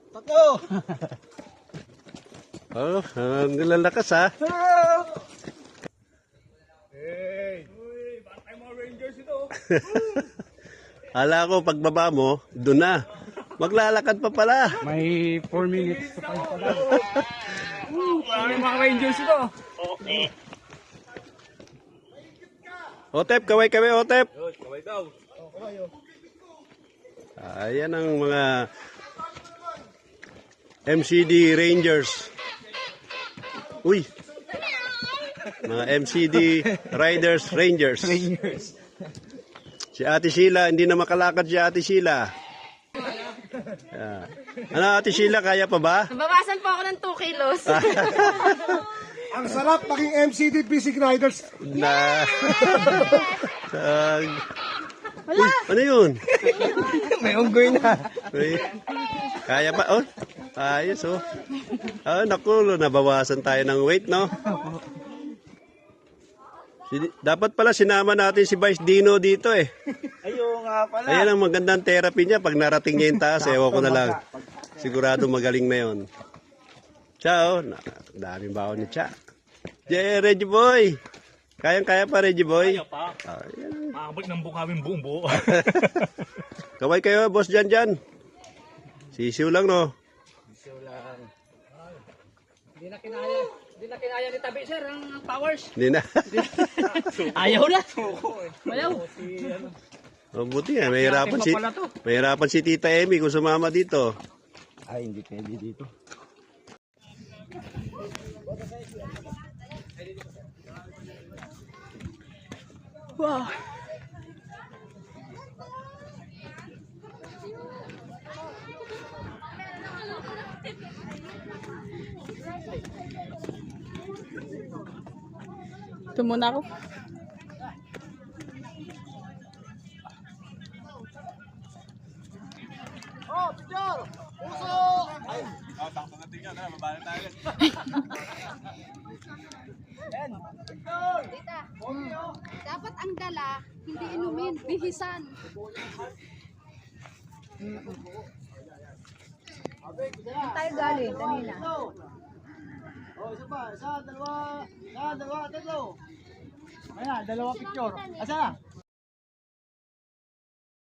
Takbo! Oh, ang lalakas ha. Hey! Uy, bakit tayo mga Rangers ito? Ala ko, pagbaba mo, doon na. Maglalakad pa pala. May 4 minutes to 5 pa lang. Parang mga Rangers ito. Otep, kaway-kaway, Otep. Kaway daw. Kaway oh. Ayan ang mga MCD Rangers. Uy. Mga MCD Riders Rangers. Si Ate Sheila, hindi na makalakad si Ate Sheila. Ano Ate Sheila, kaya pa ba? Nabawasan po ako ng 2 kilos. Ang sarap maging MCD Basic Riders. Na. Uy, ano yun? May unggoy na. Uy, kaya pa? Oh, ayos oh. Ah, naku, nabawasan tayo ng weight, no? Dapat pala sinama natin si Vice Dino dito eh. Ayun nga pala. Ayan ang magandang therapy niya. Pag narating niya yung taas, ewan ko na lang. Sigurado magaling na yun. Ciao. Daming baon ni Cha. Yeah, Reggie Boy. Kayang-kaya pa, Reggie Boy. Kaya pa. Ayan. Makabalik ng bukawin buong buo. Kaway kayo, Boss Jan. Sisiw lang, no? Hindi na kinaya ni Tabi, sir, ang powers. Hindi na. Ayaw na. Ayaw. Mabuti yan. Mahirapan si Tita Emmy kung sumama dito. Ay, hindi pwede dito. Wow. Ito muna ako. Oh, picture! Puso! Ay! Takbo na tingnan na, mabala tayo. Yan! Picture! Tita, dapat ang dala, hindi inumin, bihisan. Saan tayo galing kanina? Oh, isa pa. Isa, dalawa, tatlo. Ayan, dalawa picture. Asa na?